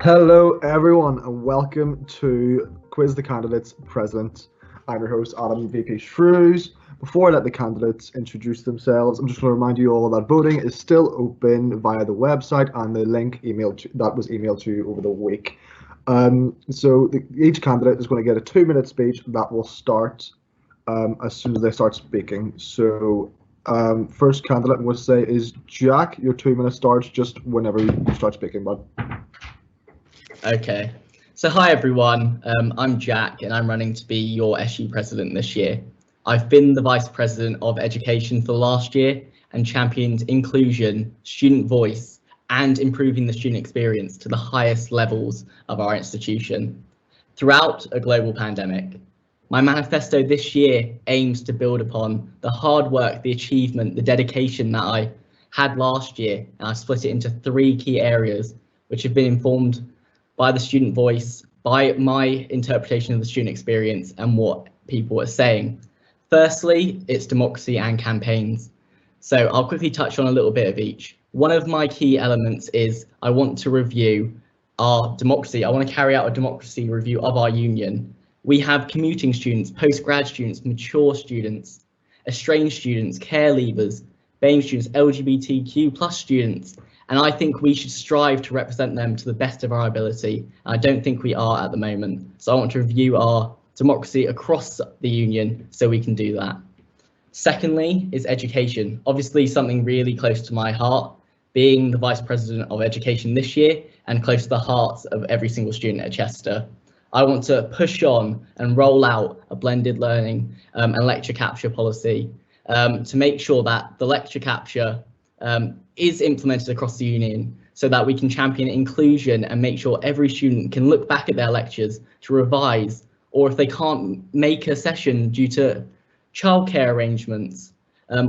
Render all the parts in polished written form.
Hello, everyone, and welcome to Quiz the Candidates President. I'm your host, Adam VP Shrews. Before I let the candidates introduce themselves, I'm just going to remind you all that voting is still open via the website and the link that was emailed to you over the week. Each candidate is going to get a 2-minute speech that will start as soon as they start speaking. First candidate I'm going to say is Jack. Your 2 minutes starts just whenever you start speaking, bud. Okay, so hi everyone, I'm Jack and I'm running to be your SU president this year. I've been the vice president of education for the last year and championed inclusion, student voice and improving the student experience to the highest levels of our institution throughout a global pandemic. My manifesto this year aims to build upon the hard work, the achievement, the dedication that I had last year, and I split it into 3 key areas which have been informed by the student voice, by my interpretation of the student experience and what people are saying. Firstly, it's democracy and campaigns. So I'll quickly touch on a little bit of each. One of my key elements is I want to review our democracy. I want to carry out a democracy review of our union. We have commuting students, postgrad students, mature students, estranged students, care leavers, BAME students, LGBTQ plus students, and I think we should strive to represent them to the best of our ability. I don't think we are at the moment. So I want to review our democracy across the union so we can do that. Secondly is education, obviously something really close to my heart, being the Vice President of Education this year and close to the hearts of every single student at Chester. I want to push on and roll out a blended learning and lecture capture policy to make sure that the lecture capture is implemented across the union so that we can champion inclusion and make sure every student can look back at their lectures to revise, or if they can't make a session due to childcare arrangements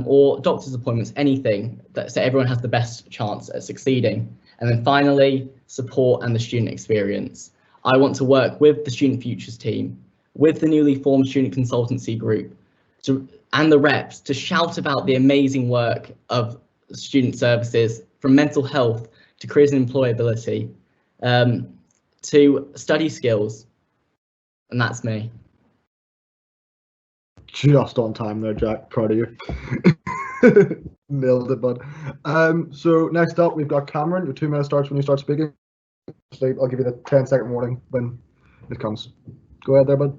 or doctor's appointments, anything, so everyone has the best chance at succeeding. And then finally, support and the student experience. I want to work with the Student Futures team, with the newly formed student consultancy group, and the reps to shout about the amazing work of student services, from mental health to careers and employability, to study skills. And that's me. Just on time there, Jack. Proud of you. Nailed it, bud. So next up, we've got Cameron. Your 2 minutes starts when you start speaking. I'll give you the 10-second warning when it comes. Go ahead there, bud.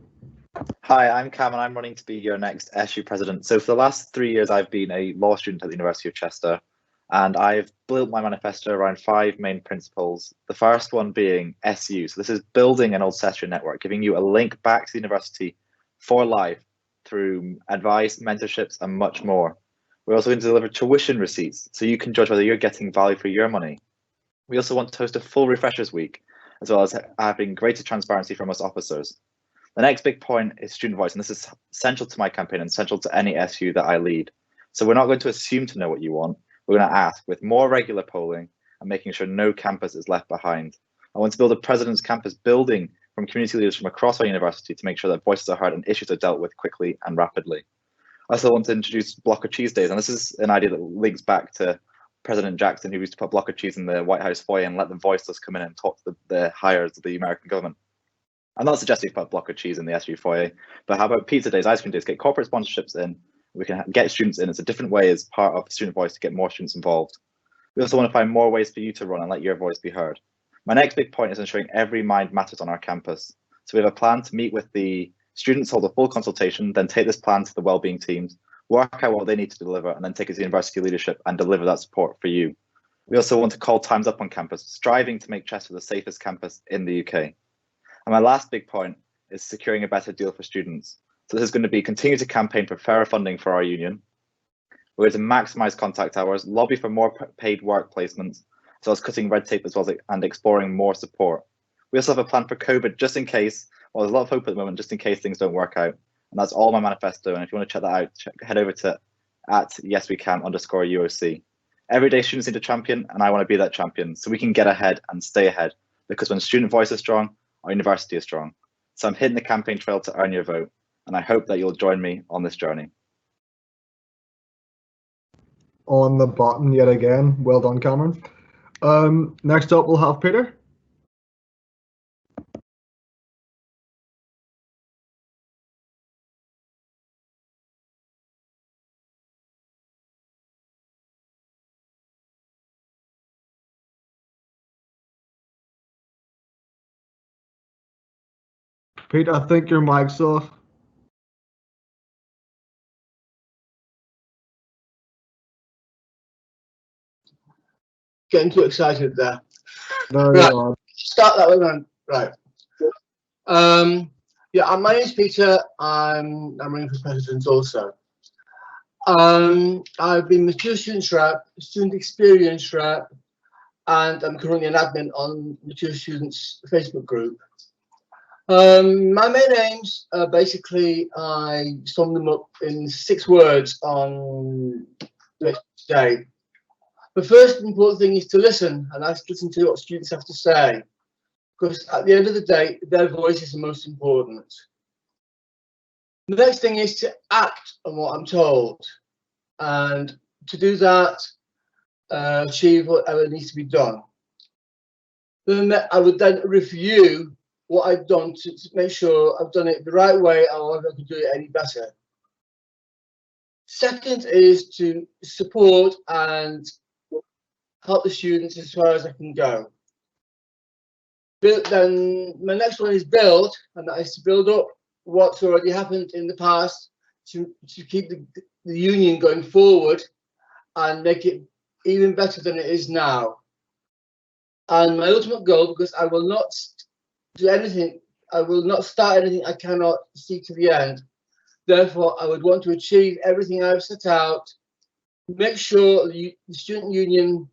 Hi, I'm Cam and I'm running to be your next SU president. So for the last 3 years, I've been a law student at the University of Chester, and I've built my manifesto around 5 main principles. The first one being SU. So this is building an old Cestrian network, giving you a link back to the university for life through advice, mentorships, and much more. We're also going to deliver tuition receipts so you can judge whether you're getting value for your money. We also want to host a full refreshers week, as well as having greater transparency from us officers. The next big point is student voice, and this is central to my campaign and central to any SU that I lead. So we're not going to assume to know what you want. We're going to ask with more regular polling and making sure no campus is left behind. I want to build a president's campus building from community leaders from across our university to make sure that voices are heard and issues are dealt with quickly and rapidly. I also want to introduce block of cheese days, and this is an idea that links back to President Jackson, who used to put a block of cheese in the White House foyer and let the voiceless come in and talk to the hires of the American government. I'm not suggesting you put a block of cheese in the SU foyer, but how about pizza days, ice cream days, get corporate sponsorships in, we can get students in. It's a different way as part of student voice to get more students involved. We also want to find more ways for you to run and let your voice be heard. My next big point is ensuring every mind matters on our campus. So we have a plan to meet with the students, hold a full consultation, then take this plan to the wellbeing teams, work out what they need to deliver, and then take it to university leadership and deliver that support for you. We also want to call times up on campus, striving to make Chester the safest campus in the UK. And my last big point is securing a better deal for students. So this is going to be continue to campaign for fairer funding for our union. We're going to maximise contact hours, lobby for more paid work placements, as well as cutting red tape as well as and exploring more support. We also have a plan for COVID just in case. Well, there's a lot of hope at the moment, just in case things don't work out. And that's all my manifesto. And if you want to check that out, head over to @yeswecan_UOC. Every day students need a champion, and I want to be that champion so we can get ahead and stay ahead. Because when student voice is strong, our university is strong. So I'm hitting the campaign trail to earn your vote, and I hope that you'll join me on this journey. On the button yet again. Well done, Cameron. Next up, we'll have Peter. Pete, I think your mic's off. Getting too excited there. There Right. you are. Start that way, man. Right. Yeah, my name's Peter. I'm running for president also. I've been Mature Students Rep, Student Experience Rep, and I'm currently an admin on Mature Students Facebook group. My main aims are basically, I sum them up in 6 words on today. The first important thing is to listen, and I listen to what students have to say, because at the end of the day, their voice is the most important. The next thing is to act on what I'm told, and to do that, achieve whatever needs to be done. Then I would then review what I've done to make sure I've done it the right way, or if I could do it any better. Second is to support and help the students as far as I can go. Then my next one is build, and that is to build up what's already happened in the past to keep the union going forward and make it even better than it is now. And my ultimate goal, because I will not do anything, I will not start anything I cannot see to the end. Therefore, I would want to achieve everything I've set out, make sure the student union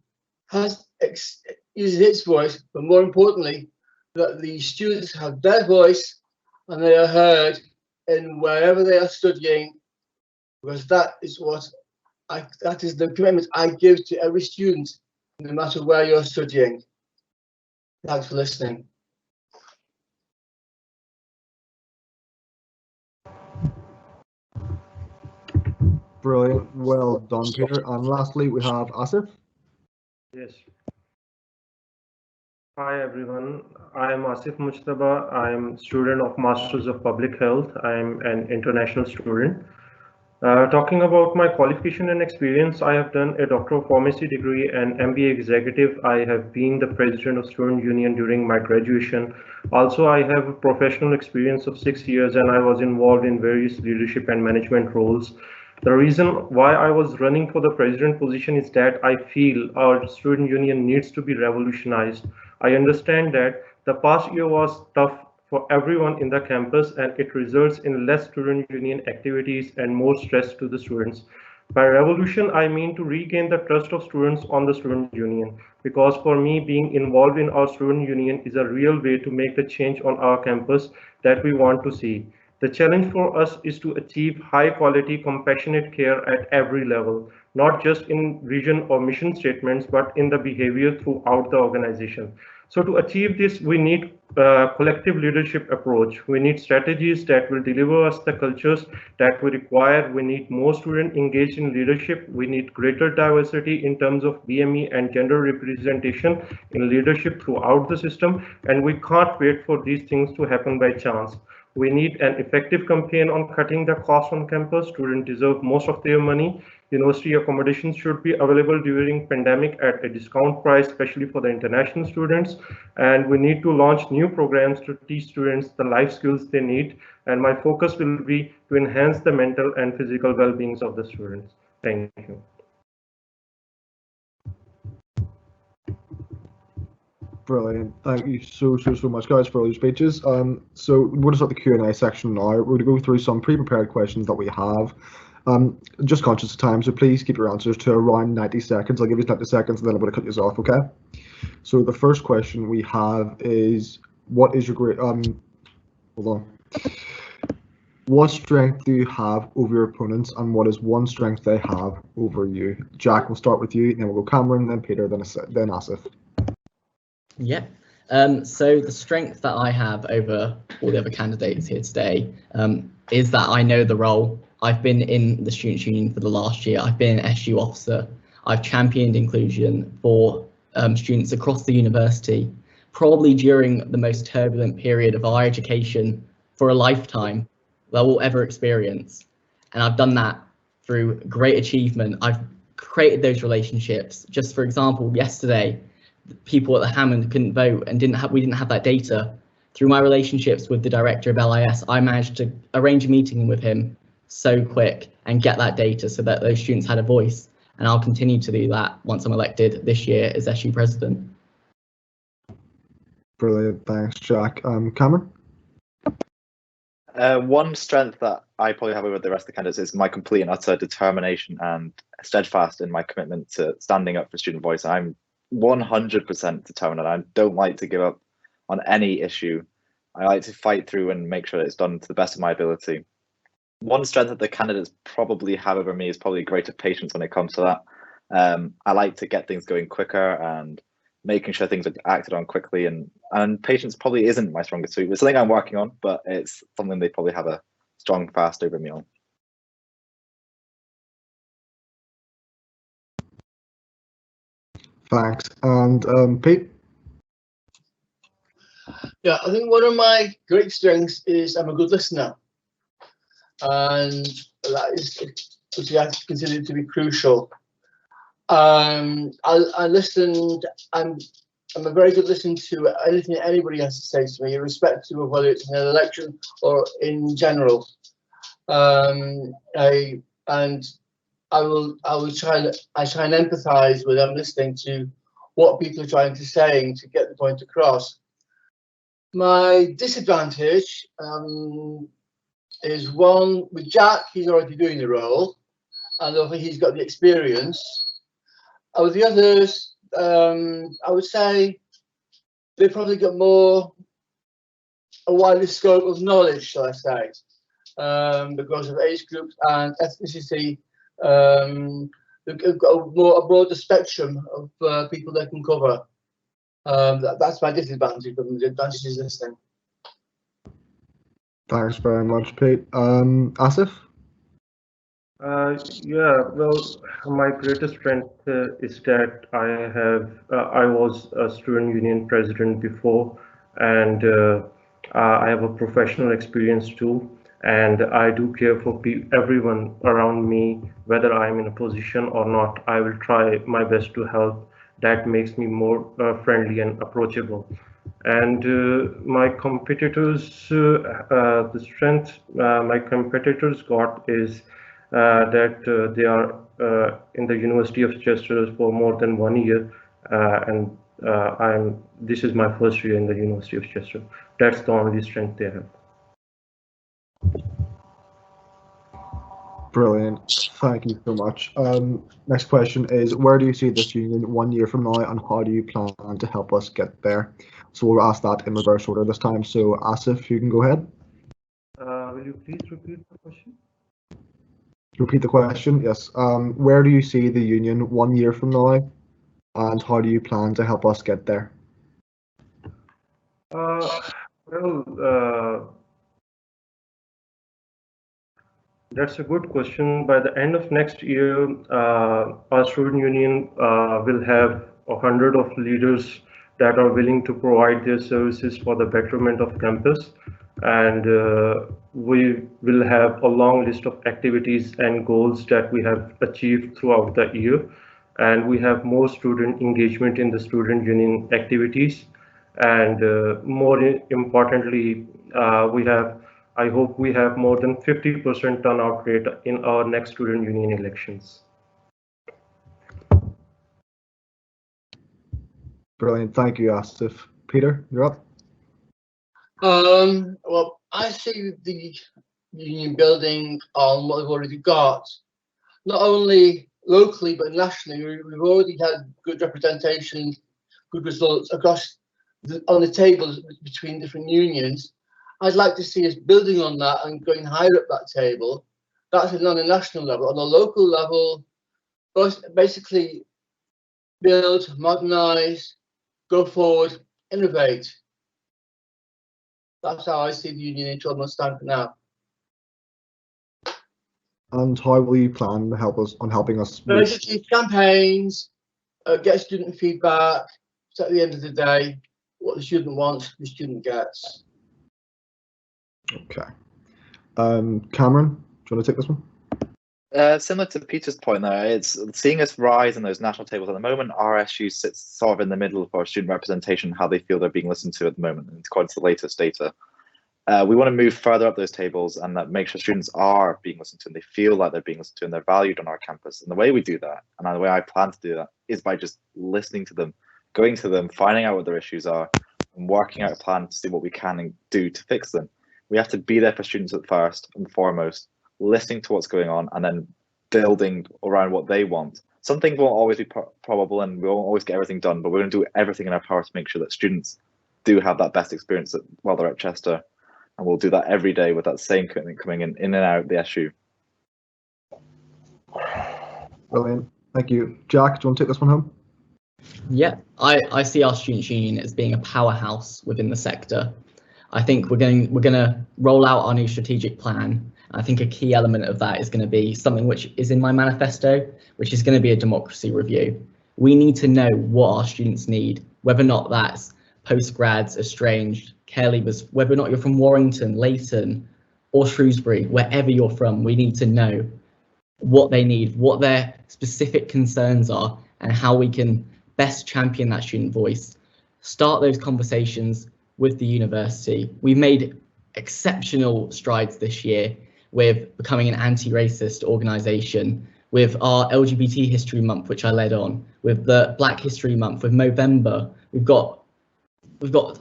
uses its voice, but more importantly, that the students have their voice and they are heard in wherever they are studying, because that is the commitment I give to every student, no matter where you're studying. Thanks for listening. Brilliant. Well done, Peter. And lastly, we have Asif. Yes. Hi everyone, I am Asif Mujtaba. I am student of Masters of Public Health. I am an international student. Talking about my qualification and experience, I have done a Doctor of Pharmacy degree and MBA executive. I have been the president of Student Union during my graduation. Also, I have a professional experience of 6 years and I was involved in various leadership and management roles. The reason why I was running for the president position is that I feel our student union needs to be revolutionized. I understand that the past year was tough for everyone in the campus and it results in less student union activities and more stress to the students. By revolution, I mean to regain the trust of students on the student union, because for me, being involved in our student union is a real way to make the change on our campus that we want to see. The challenge for us is to achieve high quality, compassionate care at every level, not just in vision or mission statements, but in the behavior throughout the organization. So to achieve this, we need a collective leadership approach. We need strategies that will deliver us the cultures that we require. We need more students engaged in leadership. We need greater diversity in terms of BME and gender representation in leadership throughout the system. And we can't wait for these things to happen by chance. We need an effective campaign on cutting the cost on campus. Students deserve most of their money. University accommodations should be available during pandemic at a discount price, especially for the international students. And we need to launch new programs to teach students the life skills they need. And my focus will be to enhance the mental and physical well-being of the students. Thank you. Brilliant. Thank you so much, guys, for all your speeches. So we're going to start the Q&A section now. We're going to go through some pre-prepared questions that we have. Just conscious of time, so please keep your answers to around 90 seconds. I'll give you 90 seconds and then I'm going to cut you off, okay? So the first question we have is, what is your great, hold on. What strength do you have over your opponents and what is one strength they have over you? Jack, we'll start with you, then we'll go Cameron, then Peter, then Asif. Yeah. So the strength that I have over all the other candidates here today is that I know the role. I've been in the Students' Union for the last year. I've been an SU officer. I've championed inclusion for students across the university, probably during the most turbulent period of our education for a lifetime that we'll ever experience. And I've done that through great achievement. I've created those relationships. Just for example, yesterday, people at the Hammond couldn't vote and we didn't have that data. Through my relationships with the director of LIS, I managed to arrange a meeting with him so quick and get that data so that those students had a voice. And I'll continue to do that once I'm elected this year as SU president. Brilliant, thanks, Jack. Cameron? One strength that I probably have over the rest of the candidates is my complete and utter determination and steadfast in my commitment to standing up for student voice. I'm 100% determined, and I don't like to give up on any issue. I like to fight through and make sure that it's done to the best of my ability. One strength that the candidates probably have over me is probably greater patience when it comes to that. I like to get things going quicker and making sure things are acted on quickly, and patience probably isn't my strongest suit. It's something I'm working on, but it's something they probably have a strong fast over me on. Thanks. And Pete? Yeah, I think one of my great strengths is I'm a good listener, and that is which I consider to be crucial. I listened. I'm a very good listener to anything anybody has to say to me, irrespective of whether it's in an election or in general. I will try and empathise with them, listening to what people are trying to say to get the point across. My disadvantage is one with Jack. He's already doing the role, and I think he's got the experience. With the others, I would say they've probably got a wider scope of knowledge, shall I say, because of age groups and ethnicity. They've got a broader spectrum of people they can cover. That's my disadvantage, but the advantage is listening. Thanks very much, Pete. Asif? Yeah, well, my greatest strength is that I was a student union president before, and I have a professional experience too, and I do care for everyone around me, whether I'm in a position or not. I will try my best to help. That makes me more friendly and approachable. And my competitors, the strength my competitors got is that they are in the University of Chester for more than 1 year, and this is my first year in the University of Chester. That's the only strength they have. Brilliant. Thank you so much. Next question is, where do you see this union 1 year from now, and how do you plan to help us get there? So we'll ask that in reverse order this time. So Asif, you can go ahead. Will you please repeat the question? Repeat the question, yes. Where do you see the union 1 year from now, and how do you plan to help us get there? That's a good question. By the end of next year, our student union will have 100 of leaders that are willing to provide their services for the betterment of campus. And we will have a long list of activities and goals that we have achieved throughout the year. And we have more student engagement in the student union activities. And more importantly, I hope we have more than 50% turnout rate in our next student union elections. Brilliant. Thank you, Asif. Peter, you're up. Well, I see the union building on what we've already got, not only locally but nationally. We've already had good representation, good results across on the tables between different unions. I'd like to see us building on that and going higher up that table. That's on a national level. On a local level, basically build, modernise, go forward, innovate. That's how I see the union in 12 months' time from now. And how will you plan to helping us? Basically, campaigns, get student feedback. So at the end of the day, what the student wants, the student gets. Okay. Cameron, do you want to take this one? Similar to Peter's point there, it's seeing us rise in those national tables at the moment. Our SU sits sort of in the middle for student representation, how they feel they're being listened to at the moment, and according to the latest data. We want to move further up those tables and that make sure students are being listened to and they feel like they're being listened to and they're valued on our campus. And the way we do that, and the way I plan to do that, is by just listening to them, going to them, finding out what their issues are, and working out a plan to see what we can do to fix them. We have to be there for students at first and foremost, listening to what's going on, and then building around what they want. Some things won't always be probable and we won't always get everything done, but we're going to do everything in our power to make sure that students do have that best experience while they're at Chester. And we'll do that every day with that same commitment coming in and out of the SU. Brilliant. Thank you. Jack, do you want to take this one home? Yeah, I see our Students' Union as being a powerhouse within the sector. I think we're going to roll out our new strategic plan. I think a key element of that is going to be something which is in my manifesto, which is going to be a democracy review. We need to know what our students need, whether or not that's postgrads, estranged, care leavers, whether or not you're from Warrington, Leighton, or Shrewsbury, wherever you're from, we need to know what they need, what their specific concerns are, and how we can best champion that student voice. Start those conversations with the university. We've made exceptional strides this year with becoming an anti-racist organisation, with our LGBT History Month, which I led on, with the Black History Month, with Movember. We've got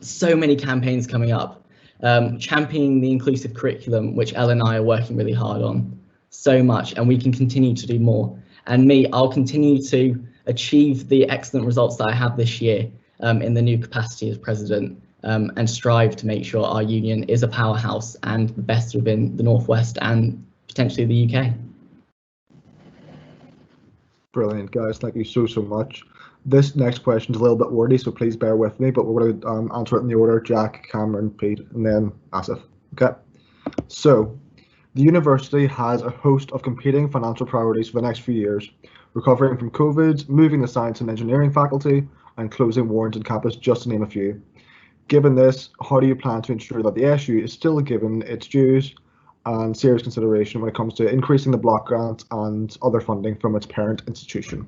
so many campaigns coming up, championing the inclusive curriculum, which Elle and I are working really hard on, so much, and we can continue to do more. And I'll continue to achieve the excellent results that I have this year in the new capacity as president, and strive to make sure our union is a powerhouse and the best within the Northwest and potentially the UK. Brilliant, guys. Thank you so much. This next question is a little bit wordy, so please bear with me, but we're going to answer it in the order: Jack, Cameron, Pete, and then Asif. Okay. So, the university has a host of competing financial priorities for the next few years: recovering from COVID, moving the science and engineering faculty, and closing Warrington campus, just to name a few. Given this, how do you plan to ensure that the SU is still given its dues and serious consideration when it comes to increasing the block grant and other funding from its parent institution?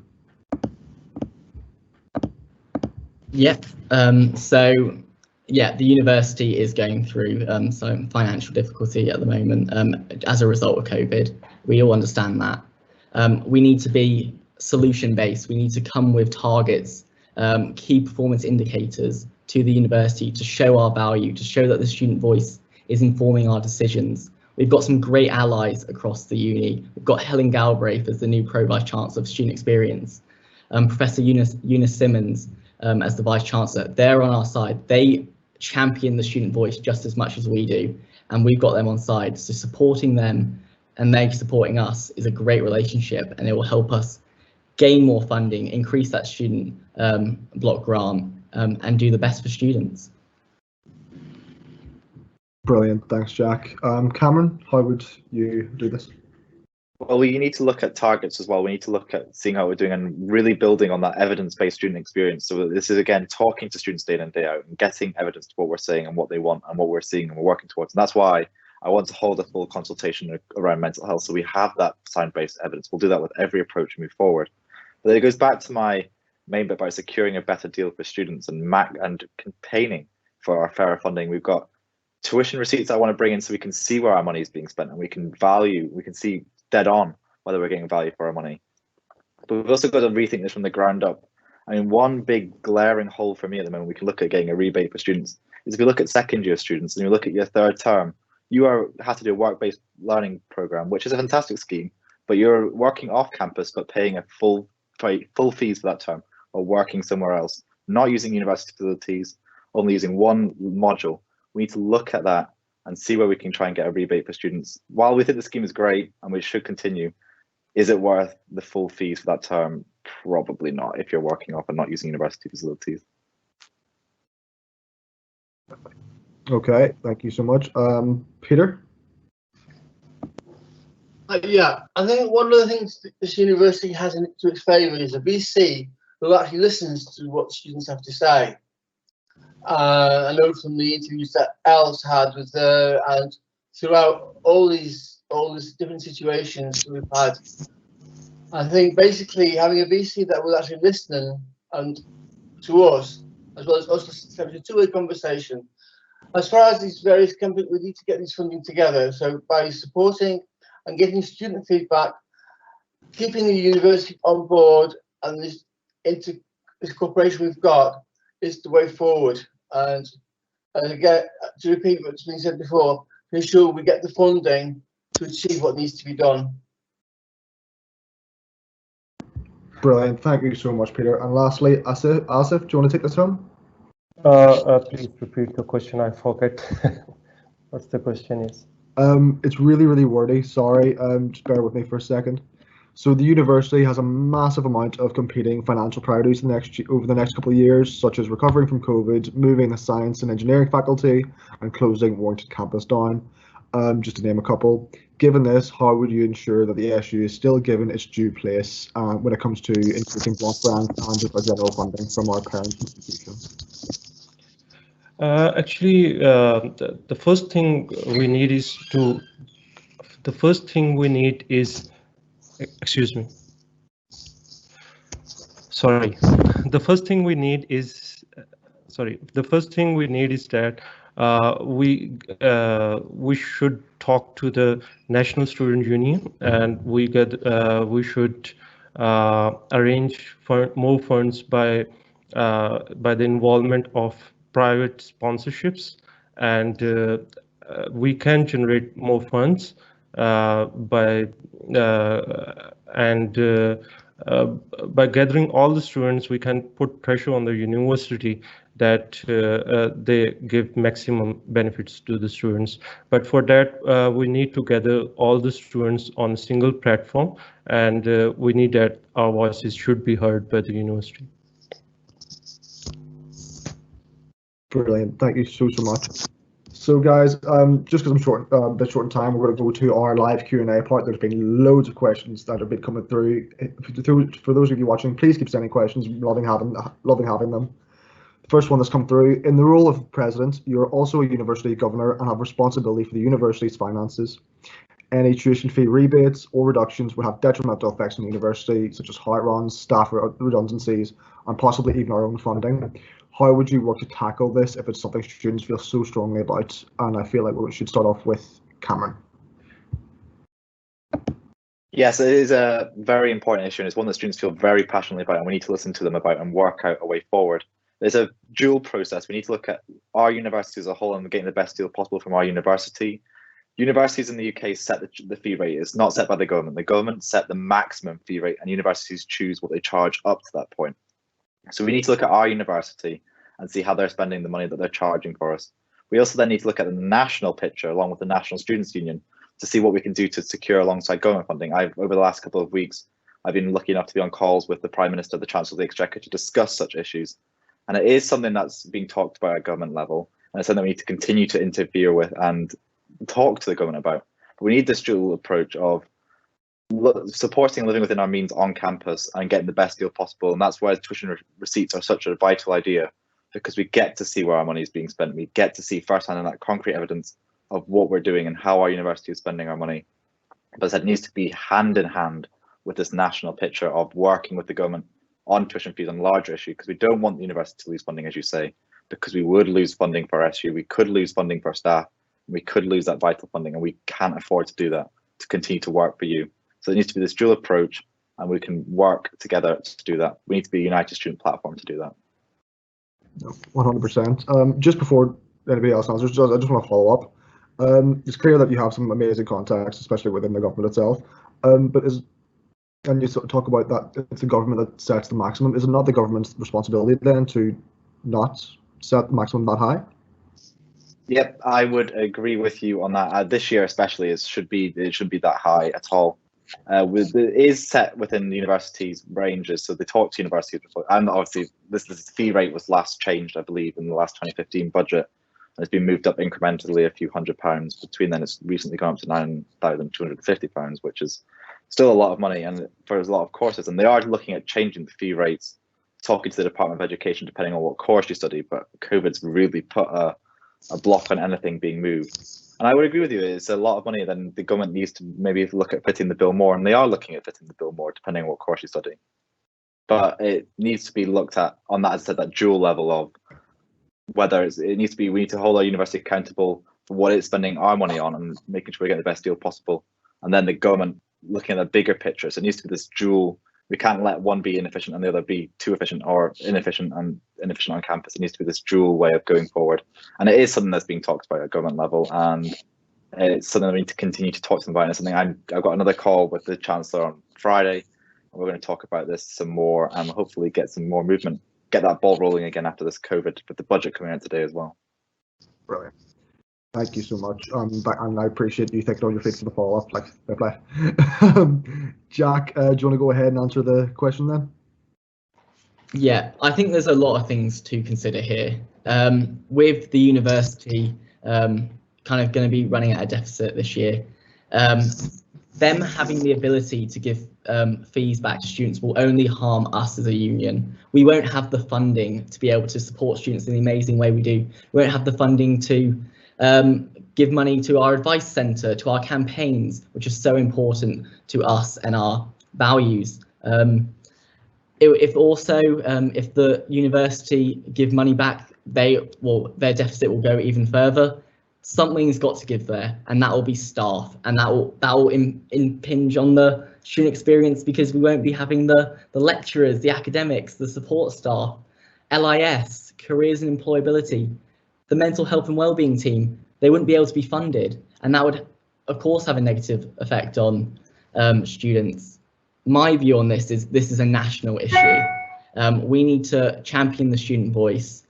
Yeah, the university is going through some financial difficulty at the moment as a result of COVID. We all understand that. We need to be solution-based. We need to come with targets, key performance indicators to the university to show our value, to show that the student voice is informing our decisions. We've got some great allies across the uni. We've got Helen Galbraith as the new Pro-Vice Chancellor of Student Experience, Professor Eunice Simmons as the Vice Chancellor. They're on our side. They champion the student voice just as much as we do, and we've got them on side. So supporting them and they supporting us is a great relationship, and it will help us gain more funding, increase that student block grant, and do the best for students. Brilliant, thanks, Jack. Cameron, how would you do this? Well, we need to look at targets as well. We need to look at seeing how we're doing and really building on that evidence-based student experience. So this is, again, talking to students day in and day out and getting evidence to what we're saying and what they want and what we're seeing and we're working towards. And that's why I want to hold a full consultation around mental health, so we have that science-based evidence. We'll do that with every approach and move forward. But it goes back to my main bit about securing a better deal for students and campaigning for our fairer funding. We've got tuition receipts I want to bring in so we can see where our money is being spent and we can see dead on whether we're getting value for our money. But we've also got to rethink this from the ground up. I mean, one big glaring hole for me at the moment, we can look at getting a rebate for students, is if you look at second year students and you look at your third term, you have to do a work-based learning program, which is a fantastic scheme, but you're working off campus but paying a full fees for that term, or working somewhere else, not using university facilities, only using one module. We need to look at that and see where we can try and get a rebate for students. While we think the scheme is great and we should continue, is it worth the full fees for that term? Probably not, if you're working off and not using university facilities. Okay, thank you so much. Peter? Yeah, I think one of the things that this university has to its favour is a VC who actually listens to what students have to say. I know from the interviews that Elle's had with her and throughout all these all these different situations we've had. I think basically having a VC that was actually listening and to us, as well as us, so it's a two-way conversation. As far as these various companies, we need to get these funding together. So by supporting and getting student feedback, keeping the university on board, and this cooperation we've got is the way forward. And again, to repeat what's been said before, to ensure we get the funding to achieve what needs to be done. Brilliant. Thank you so much, Peter. And lastly, Asif, do you want to take this home? Please repeat the question. I forget what the question is. It's really, really wordy. Sorry. Just bear with me for a second. So the university has a massive amount of competing financial priorities over the next couple of years, such as recovering from COVID, moving the science and engineering faculty, and closing Warrington campus down, just to name a couple. Given this, how would you ensure that the SU is still given its due place when it comes to increasing block grants and just our general funding from our parent institutions? Actually, the first thing we need is excuse me. Sorry. The first thing we need is that we should talk to the National Student Union, and we should arrange for more funds by the involvement of private sponsorships, and we can generate more funds by gathering all the students. We can put pressure on the university that they give maximum benefits to the students. But for that, we need to gather all the students on a single platform, and we need that our voices should be heard by the university. Brilliant. Thank you so much. So guys, just because I'm short in time, we're going to go to our live Q&A part. There's been loads of questions that have been coming through. For those of you watching, please keep sending questions. Loving having them. The first one that's come through: in the role of president, you're also a university governor and have responsibility for the university's finances. Any tuition fee rebates or reductions would have detrimental effects on the university, such as high runs, staff redundancies, and possibly even our own funding. How would you work to tackle this if it's something students feel so strongly about? And I feel like we should start off with Cameron. Yes, it is a very important issue, and it's one that students feel very passionately about, and we need to listen to them about and work out a way forward. There's a dual process. We need to look at our university as a whole and getting the best deal possible from our university. Universities in the UK set the fee rate. It's not set by the government. The government set the maximum fee rate, and universities choose what they charge up to that point. So we need to look at our university and see how they're spending the money that they're charging for us. We also then need to look at the national picture along with the National Students' Union to see what we can do to secure alongside government funding. Over the last couple of weeks, I've been lucky enough to be on calls with the Prime Minister, the Chancellor of the Exchequer, to discuss such issues. And it is something that's being talked about at government level, and it's something we need to continue to interfere with and talk to the government about. But we need this dual approach of supporting living within our means on campus and getting the best deal possible. And that's why tuition receipts are such a vital idea, because we get to see where our money is being spent. We get to see firsthand and that concrete evidence of what we're doing and how our university is spending our money. But it needs to be hand in hand with this national picture of working with the government on tuition fees on larger issue, because we don't want the university to lose funding, as you say, because we would lose funding for SU, we could lose funding for staff, we could lose that vital funding, and we can't afford to do that, to continue to work for you. So it needs to be this dual approach, and we can work together to do that. We need to be a united student platform to do that. 100%. Just before anybody else answers, I just want to follow up. It's clear that you have some amazing contacts, especially within the government itself. And you sort of talk about that it's the government that sets the maximum. Is it not the government's responsibility then to not set the maximum that high? Yep, I would agree with you on that. This year especially, it shouldn't be that high at all. It is set within the university's ranges, so they talk to universities before, and obviously this fee rate was last changed, I believe, in the last 2015 budget, and it's been moved up incrementally a few £100. Between then, it's recently gone up to £9,250, which is still a lot of money, and for a lot of courses. And they are looking at changing the fee rates, talking to the Department of Education, depending on what course you study. But COVID's really put a block on anything being moved. And I would agree with you. It's a lot of money. Then the government needs to maybe look at fitting the bill more, and they are looking at fitting the bill more, depending on what course you study. But it needs to be looked at on that, as I said, that dual level of whether it needs to be. We need to hold our university accountable for what it's spending our money on, and making sure we get the best deal possible. And then the government looking at the bigger picture. So it needs to be this dual. We can't let one be inefficient and the other be too efficient, or inefficient and inefficient on campus. It needs to be this dual way of going forward. And it is something that's being talked about at government level, and it's something that we need to continue to talk to them about. And it's something I've got another call with the Chancellor on Friday, and we're going to talk about this some more, and hopefully get some more movement, get that ball rolling again after this COVID, with the budget coming out today as well. Brilliant. Thank you so much. And I appreciate you taking all your feet for the follow-up. Like, fair play. Jack, do you want to go ahead and answer the question then? Yeah, I think there's a lot of things to consider here. With the university kind of going to be running at a deficit this year, them having the ability to give fees back to students will only harm us as a union. We won't have the funding to be able to support students in the amazing way we do. We won't have the funding to give money to our advice centre, to our campaigns, which are so important to us and our values. If the university give money back, their deficit will go even further. Something's got to give there, and that will be staff, and that will impinge on the student experience, because we won't be having the lecturers, the academics, the support staff, LIS, careers and employability, the mental health and wellbeing team. They wouldn't be able to be funded, and that would, of course, have a negative effect on students. My view on this is a national issue. We need to champion the student voice,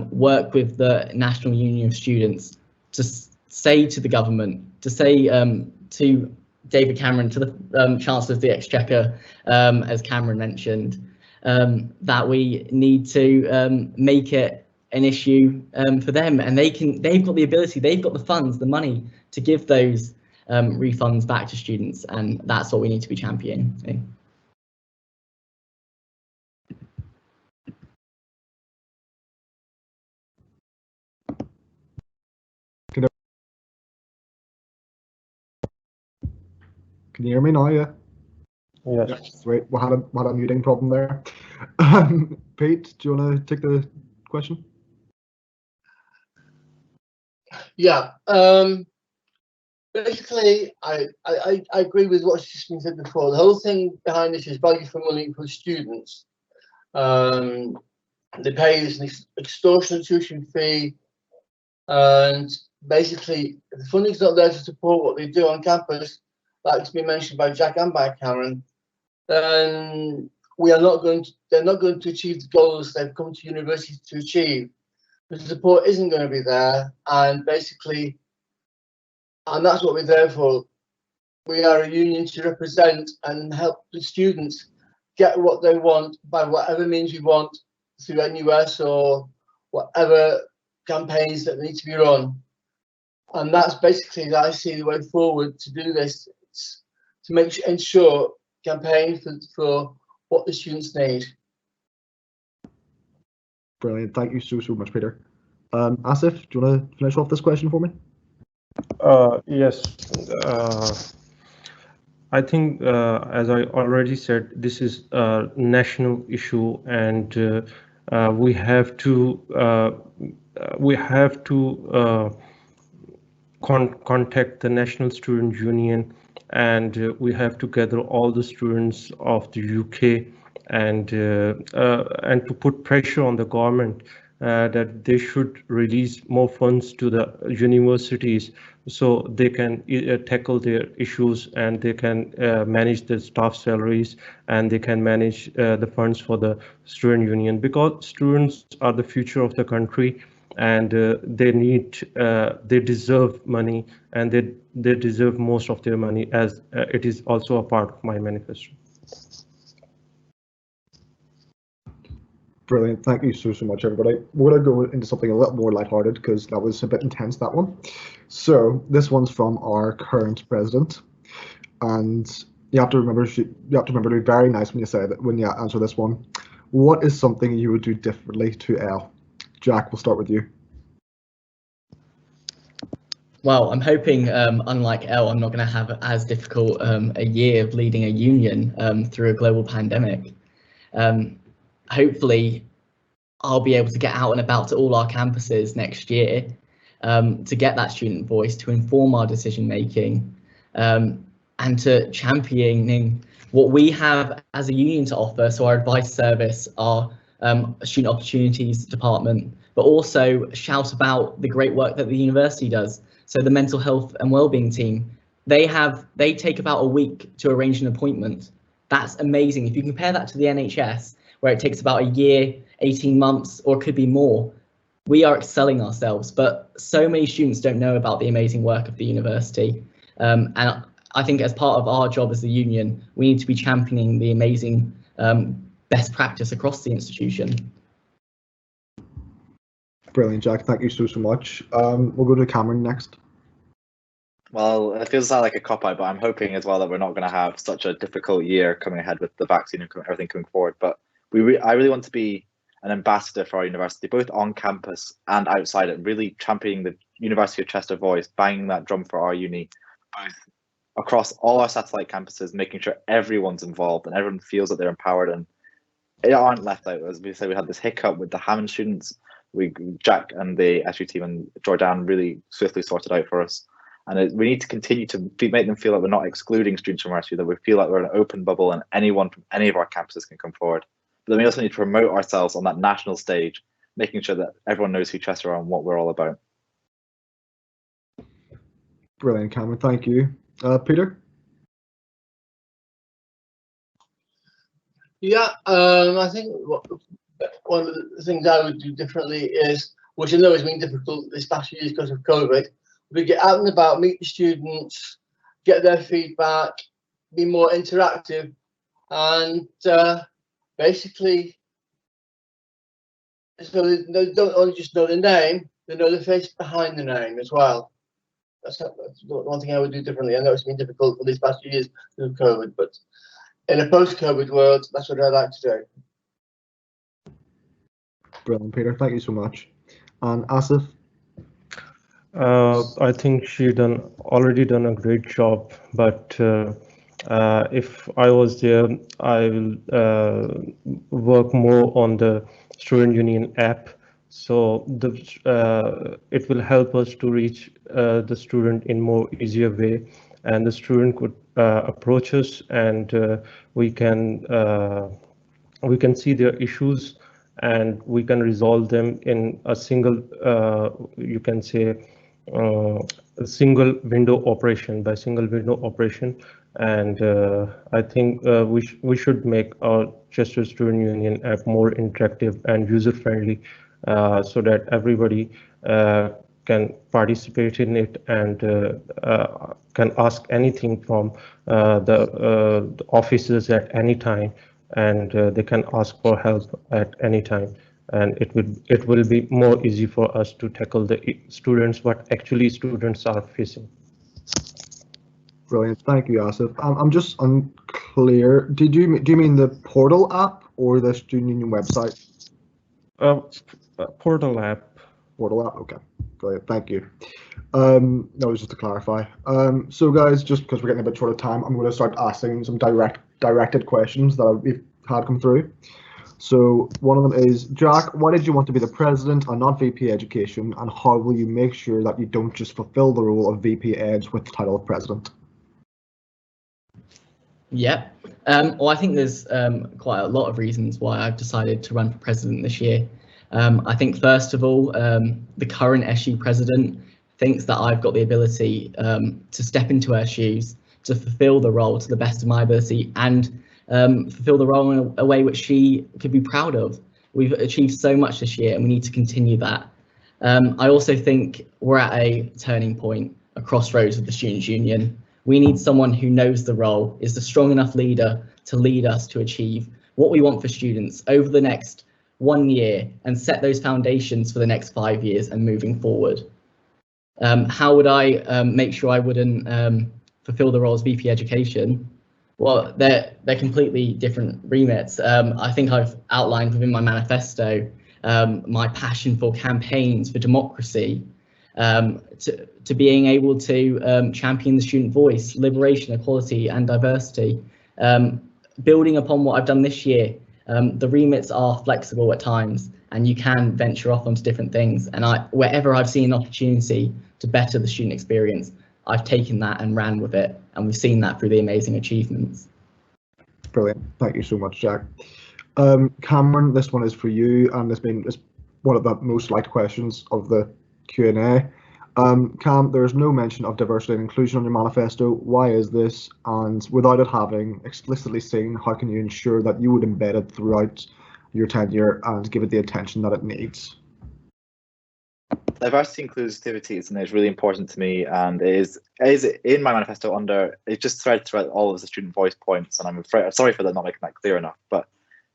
work with the National Union of Students to say to the government, to say to David Cameron, to the Chancellor of the Exchequer, as Cameron mentioned, that we need to make it an issue for them, and they've got the ability, they've got the funds, the money to give those refunds back to students, and that's what we need to be championing. Can you hear me now? Yeah. Yes. Yeah, sweet. We had a muting problem there. Pete, do you want to take the question? Yeah. Basically, I agree with what's just been said before. The whole thing behind this is value for money for students. They pay an extortionate tuition fee, and basically, if the funding's not there to support what they do on campus, like it's been mentioned by Jack and by Karen, then they're not going to achieve the goals they've come to university to achieve. The support isn't going to be there, and basically, and that's what we're there for. We are a union to represent and help the students get what they want by whatever means we want, through NUS or whatever campaigns that need to be run. And that's basically, I see the way forward to do this, to ensure campaign for what the students need. Brilliant. Thank you so much, Peter. Asif, do you want to finish off this question for me? Yes. I think, as I already said, this is a national issue, and we have to contact the National Student Union, and we have to gather all the students of the UK, and to put pressure on the government that they should release more funds to the universities, so they can tackle their issues, and they can manage the staff salaries, and they can manage the funds for the student union, because students are the future of the country, and they deserve money, and they deserve most of their money, as it is also a part of my manifesto. Brilliant. Thank you so much, everybody. We're going to go into something a little more lighthearted, because that was a bit intense, that one. So this one's from our current president, and you have to remember to be very nice when you answer this one. What is something you would do differently to Elle? Jack, we'll start with you. Well, I'm hoping, unlike Elle, I'm not going to have as difficult a year of leading a union through a global pandemic. Hopefully, I'll be able to get out and about to all our campuses next year to get that student voice, to inform our decision making, and to championing what we have as a union to offer. So our advice service, our student opportunities department, but also shout about the great work that the university does. So the mental health and wellbeing team, they take about a week to arrange an appointment. That's amazing. If you compare that to the NHS, where it takes about a year, 18 months, or it could be more, we are excelling ourselves. But so many students don't know about the amazing work of the university. And I think as part of our job as the union, we need to be championing the amazing best practice across the institution. Brilliant, Jack. Thank you so much. We'll go to Cameron next. Well, it feels like a cop-out, but I'm hoping as well that we're not going to have such a difficult year coming ahead with the vaccine and everything coming forward. But I really want to be an ambassador for our university, both on campus and outside it, really championing the University of Chester voice, banging that drum for our uni, both across all our satellite campuses, making sure everyone's involved and everyone feels that they're empowered and they aren't left out. As we say, we had this hiccup with the Hammond students. Jack and the SU team and Jordan really swiftly sorted out for us. And we need to continue to make them feel like we're not excluding students from RSU, that we feel like we're an open bubble and anyone from any of our campuses can come forward. But then we also need to promote ourselves on that national stage, making sure that everyone knows who Chester are and what we're all about. Brilliant, Cameron. Thank you. Peter? Yeah, I think one of the things I would do differently is, which I know has been difficult this past few years because of COVID, we get out and about, meet the students, get their feedback, be more interactive, and basically, so they don't only just know the name, they know the face behind the name as well. That's one thing I would do differently. I know it's been difficult for these past few years with COVID, but in a post-COVID world, that's what I'd like to do. Brilliant, Peter. Thank you so much. And Asif? I think she already done a great job, but if I was there, I will work more on the student union app. So it will help us to reach the student in more easier way, and the student could approach us, and we can see their issues, and we can resolve them in a single, you can say, a single window operation, and I think we should make our Chester Student Union app more interactive and user friendly, so that everybody can participate in it and can ask anything from the offices at any time, and they can ask for help at any time. And it will be more easy for us to tackle the students, what actually students are facing. Brilliant, thank you, Asif. I'm just unclear. Do you mean the portal app or the student union website? Portal app. Portal app. Okay, brilliant. Thank you. That was just to clarify. So guys, just because we're getting a bit short of time, I'm going to start asking some directed questions that we've had come through. So one of them is, Jack, why did you want to be the president and not VP Education, and how will you make sure that you don't just fulfill the role of VP Ed with the title of president? Yeah, well, I think there's quite a lot of reasons why I've decided to run for president this year. I think first of all, the current SU president thinks that I've got the ability to step into her shoes, to fulfill the role to the best of my ability, and fulfill the role in a way which she could be proud of. We've achieved so much this year and we need to continue that. I also think we're at a turning point, a crossroads with the Students' Union. We need someone who knows the role, is the strong enough leader to lead us to achieve what we want for students over the next 1 year and set those foundations for the next 5 years and moving forward. How would I make sure I wouldn't fulfill the role as VP Education? Well, they're completely different remits. I think I've outlined within my manifesto my passion for campaigns, for democracy, to being able to champion the student voice, liberation, equality, and diversity. Building upon what I've done this year, the remits are flexible at times, and you can venture off onto different things. And wherever I've seen an opportunity to better the student experience, I've taken that and ran with it, and we've seen that through the amazing achievements. Brilliant. Thank you so much, Jack. Cameron, this one is for you, and it's one of the most liked questions of the Q&A. Cam, there is no mention of diversity and inclusion on your manifesto. Why is this? And without it having explicitly seen, how can you ensure that you would embed it throughout your tenure and give it the attention that it needs? Diversity and inclusivity is something that's really important to me, and it is in my manifesto it just threads throughout all of the student voice points, and I'm sorry for that not making that clear enough, but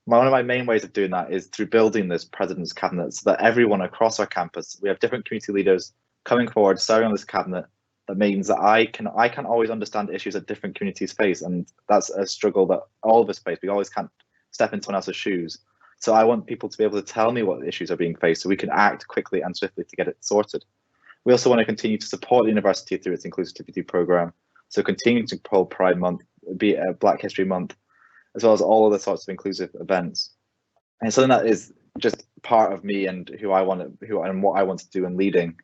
one of my main ways of doing that is through building this president's cabinet, so that everyone across our campus, we have different community leaders coming forward, serving on this cabinet. That means that I can't always understand issues that different communities face, and that's a struggle that all of us face. We always can't step in someone else's shoes. So I want people to be able to tell me what issues are being faced, so we can act quickly and swiftly to get it sorted. We also want to continue to support the university through its inclusivity program, so continuing to hold Pride Month, be it Black History Month, as well as all other sorts of inclusive events. And something that is just part of me and what I want to do in leading.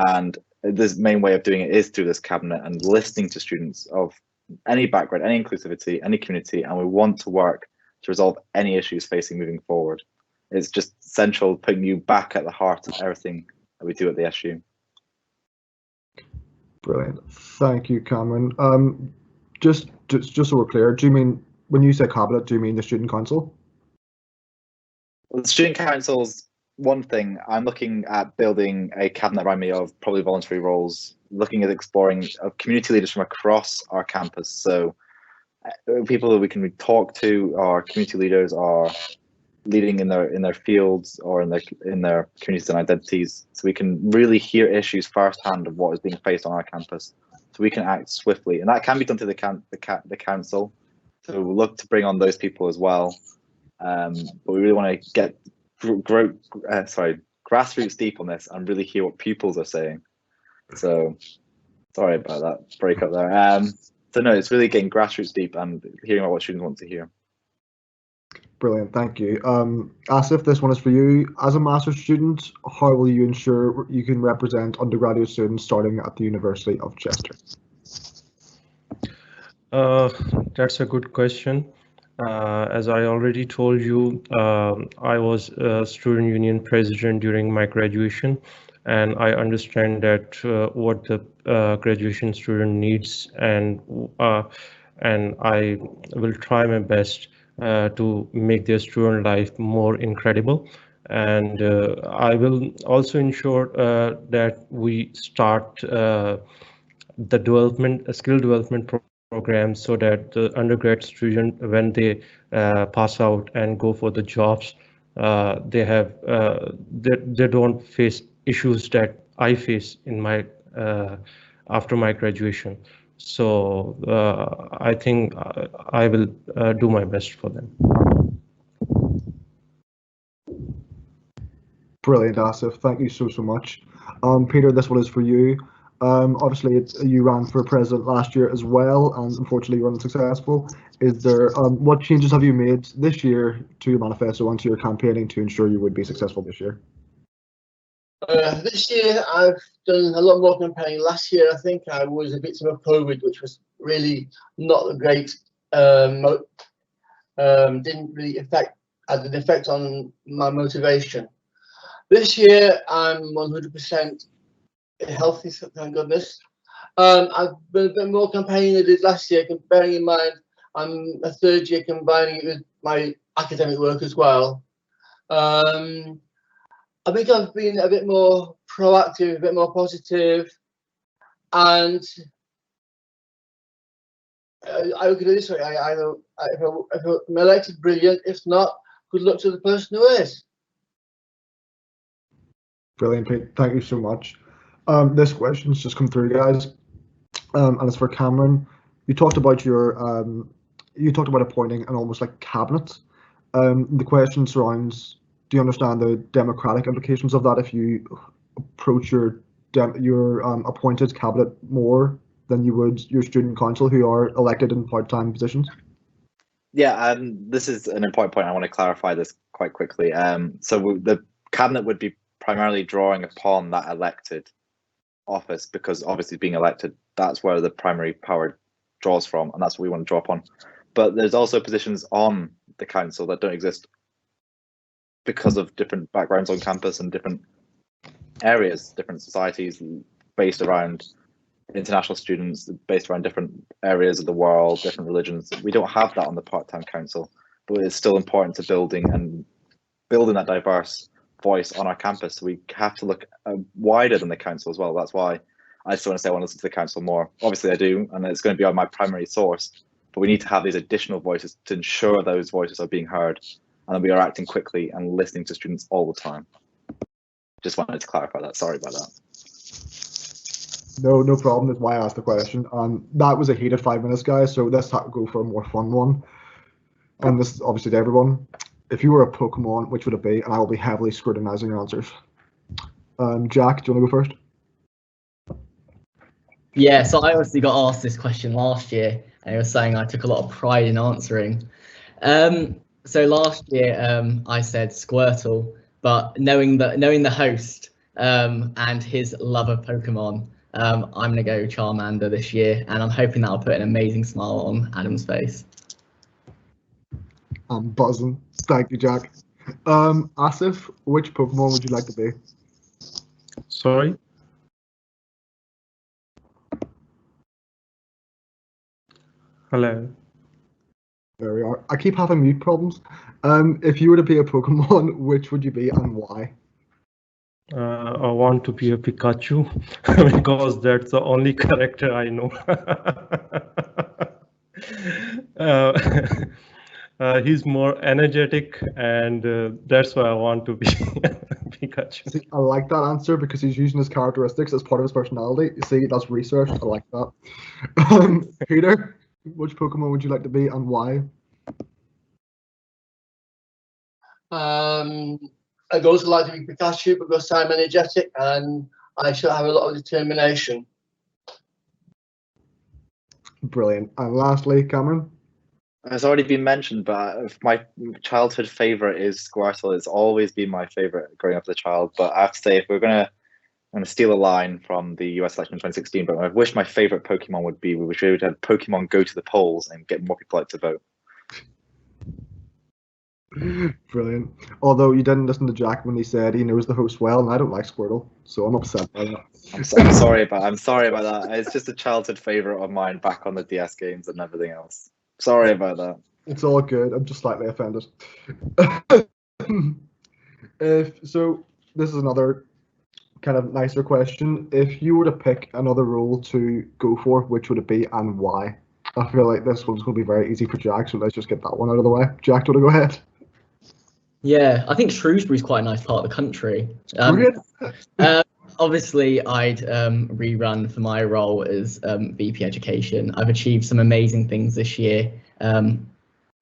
And this main way of doing it is through this cabinet and listening to students of any background, any inclusivity, any community, and we want to work to resolve any issues facing moving forward. It's just central, putting you back at the heart of everything that we do at the SU. Brilliant. Thank you, Cameron. Just so we're clear, do you mean, when you say cabinet, do you mean the student council? Well, the student council's one thing. I'm looking at building a cabinet around me of probably voluntary roles, looking at exploring community leaders from across our campus. So people that we can talk to, our community leaders are leading in their fields or in their communities and identities, so we can really hear issues firsthand of what is being faced on our campus, so we can act swiftly, and that can be done through the council. So we'll look to bring on those people as well, but we really want to get grassroots deep on this and really hear what pupils are saying. So sorry about that breakup there. So no, it's really getting grassroots deep and hearing about what students want to hear. Brilliant, thank you. Asif, this one is for you. As a master's student, how will you ensure you can represent undergraduate students starting at the University of Chester? That's a good question. As I already told you, I was a student union president during my graduation, and I understand that what the graduation student needs, and I will try my best to make their student life more incredible. And I will also ensure that we start the skill development program, so that the undergrad student, when they pass out and go for the jobs, they don't face issues that I face in my after my graduation. So I think I will do my best for them. Brilliant, Asif. Thank you so much. Peter, this one is for you. Obviously, you ran for president last year as well, and unfortunately you were unsuccessful. Is there what changes have you made this year to your manifesto and to your campaigning to ensure you would be successful this year? This year I've done a lot more campaigning. Last year I think I was a victim of COVID, which was really not a great, didn't really had an effect on my motivation. This year I'm 100% healthy, thank goodness. I've been a bit more campaigning than I did last year, bearing in mind I'm a third year combining it with my academic work as well. I think I've been a bit more proactive, a bit more positive, and I look at it this way: if I'm elected, brilliant. If not, good luck to the person who is. Brilliant, Pete. Thank you so much. This question's just come through, guys, and it's for Cameron. You talked about appointing an almost like cabinet. The question surrounds: do you understand the democratic implications of that if you approach your appointed cabinet more than you would your student council, who are elected in part-time positions? Yeah, this is an important point. I want to clarify this quite quickly. So the cabinet would be primarily drawing upon that elected office, because obviously being elected, that's where the primary power draws from, and that's what we want to draw upon. But there's also positions on the council that don't exist because of different backgrounds on campus and different areas, different societies based around international students, based around different areas of the world, different religions. We don't have that on the part-time council, but it's still important to building that diverse voice on our campus. So we have to look wider than the council as well. That's why I still want to say I want to listen to the council more. Obviously I do, and it's going to be on my primary source, but we need to have these additional voices to ensure those voices are being heard and that we are acting quickly and listening to students all the time. Just wanted to clarify that. Sorry about that. No problem. That's why I asked the question. That was a heated 5 minutes, guys. So let's go for a more fun one. And this is obviously to everyone. If you were a Pokemon, which would it be? And I will be heavily scrutinizing your answers. Jack, do you want to go first? Yeah, so I obviously got asked this question last year, and I was saying I took a lot of pride in answering. So last year I said Squirtle, but knowing the host and his love of Pokemon, I'm going to go Charmander this year, and I'm hoping that'll put an amazing smile on Adam's face. I'm buzzing. Thank you, Jack. Asif, which Pokemon would you like to be? Sorry? Hello. There we are. I keep having mute problems. If you were to be a Pokemon, which would you be and why? I want to be a Pikachu because that's the only character I know. He's more energetic, and that's why I want to be Pikachu. See, I like that answer because he's using his characteristics as part of his personality. See, that's research. I like that. Peter, which Pokemon would you like to be and why? I'd also like to be Pikachu because I'm energetic and I shall have a lot of determination. Brilliant. And lastly, Cameron? It's already been mentioned, but my childhood favorite is Squirtle. It's always been my favorite growing up as a child. But I have to say, if we're going to steal a line from the US election in 2016, but I wish my favorite Pokemon would be, we would have Pokemon go to the polls and get more people out to vote. Brilliant. Although you didn't listen to Jack when he said he knows the host well, and I don't like Squirtle, so I'm upset by that. I'm sorry about that. It's just a childhood favorite of mine back on the DS games and everything else. Sorry about that. It's all good. I'm just slightly offended. So this is another kind of nicer question. If you were to pick another role to go for, which would it be and why? I feel like this one's going to be very easy for Jack, so let's just get that one out of the way. Jack, do you want to go ahead? Yeah, I think Shrewsbury's quite a nice part of the country. Obviously, I'd rerun for my role as VP Education. I've achieved some amazing things this year.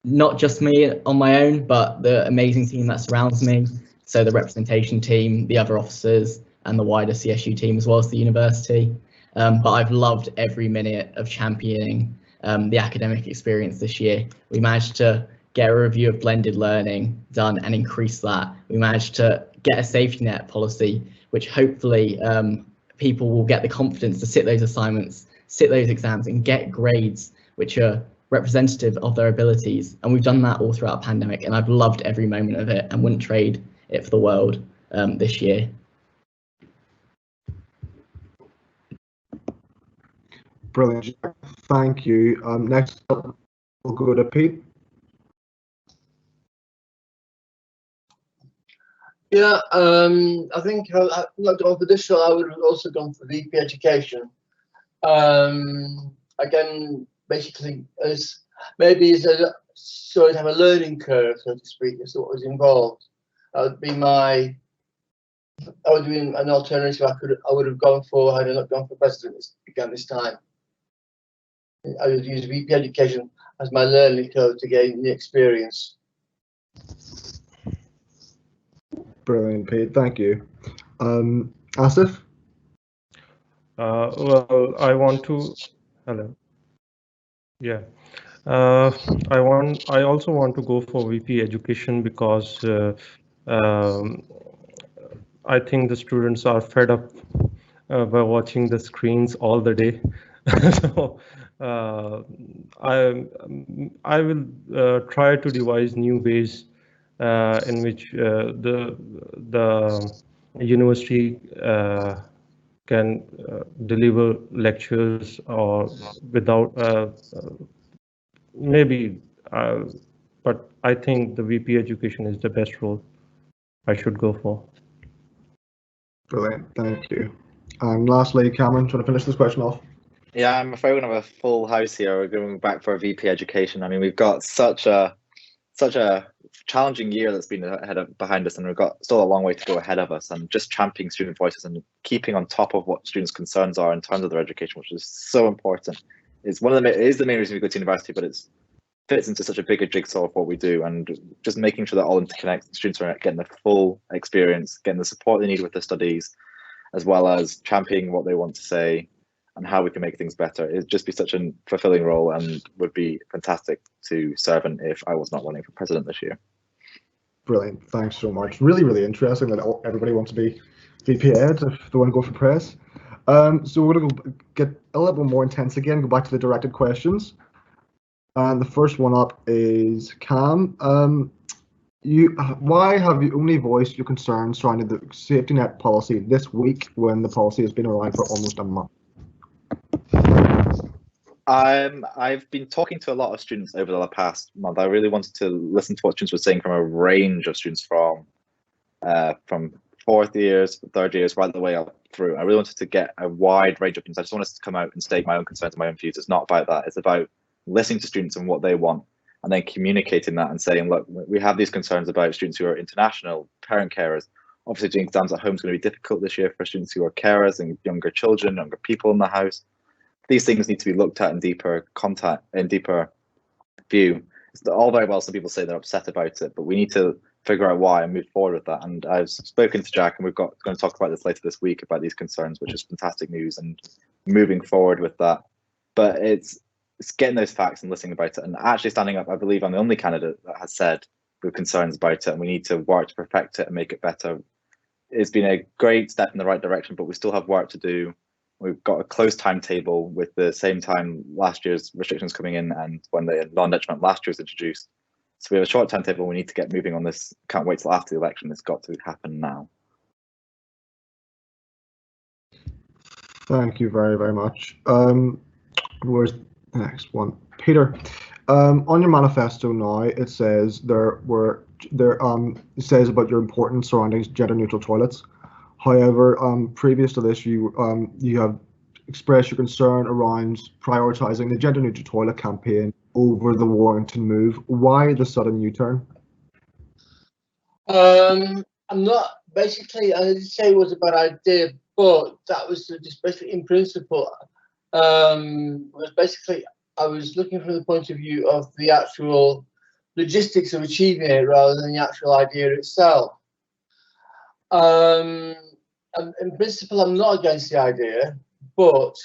Not just me on my own, but the amazing team that surrounds me. So the representation team, the other officers, and the wider CSU team, as well as the university. But I've loved every minute of championing the academic experience this year. We managed to get a review of blended learning done and increase that. We managed to get a safety net policy, which hopefully people will get the confidence to sit those assignments, sit those exams and get grades which are representative of their abilities. And we've done that all throughout the pandemic, and I've loved every moment of it and wouldn't trade it for the world this year. Brilliant. Thank you. Next up, we'll go to Pete. Yeah, I think I've not gone for this role. I would have also gone for VP Education. Again, basically, as so I'd have a learning curve, so to speak, as to what was involved. That would be an alternative I would have gone for had I not gone for president again this time. I would use VP Education as my learning curve to gain the experience. Brilliant, Pete. Thank you. Asif? Well, I want to. Hello. Yeah. I also want to go for VP education because I think the students are fed up by watching the screens all the day. So I will try to devise new ways in which the university can deliver lectures or without maybe, but I think the VP education is the best role I should go for. Brilliant, thank you. And lastly, Cameron, trying to finish this question off. Yeah, I'm afraid we're gonna have a full house here. We're going back for a VP education. I mean, we've got such a challenging year that's been behind us, and we've got still a long way to go ahead of us. And just championing student voices and keeping on top of what students' concerns are in terms of their education, which is so important, is it is the main reason we go to university. But it fits into such a bigger jigsaw of what we do, and just making sure that all interconnects. Students are getting the full experience, getting the support they need with their studies, as well as championing what they want to say and how we can make things better. It'd just be such a fulfilling role and would be fantastic to serve in if I was not running for president this year. Brilliant, thanks so much. Really, really interesting that everybody wants to be VP Ed if they want to go for press. So we're going to get a little bit more intense again, go back to the directed questions. And the first one up is Cam. Why have you only voiced your concerns surrounding the safety net policy this week when the policy has been around for almost a month? I've been talking to a lot of students over the past month. I really wanted to listen to what students were saying from a range of students from fourth years, third years, right the way up through. I really wanted to get a wide range of things. I just wanted to come out and state my own concerns and my own views. It's not about that. It's about listening to students and what they want, and then communicating that and saying, look, we have these concerns about students who are international, parent carers. Obviously, doing exams at home is going to be difficult this year for students who are carers and younger children, younger people in the house. These things need to be looked at in deeper view. It's all very well, some people say they're upset about it, but we need to figure out why and move forward with that. And I've spoken to Jack, and going to talk about this later this week about these concerns, which is fantastic news, and moving forward with that. But it's getting those facts and listening about it and actually standing up. I believe I'm the only candidate that has said we have concerns about it and we need to work to perfect it and make it better. It's been a great step in the right direction, but we still have work to do. We've got a close timetable with the same time last year's restrictions coming in and when the non-detriment last year was introduced. So we have a short timetable. We need to get moving on this. Can't wait till after the election. It's got to happen now. Thank you very, very much. Where's the next one? Peter, on your manifesto now, it says it says about your importance surrounding gender-neutral toilets. However, previous to this, you have expressed your concern around prioritising the gender-neutral toilet campaign over the Warrington move. Why the sudden U-turn? I'm not, basically, I didn't say it was a bad idea, but that was just basically in principle. Was basically, I was looking from the point of view of the actual logistics of achieving it rather than the actual idea itself. In principle, I'm not against the idea, but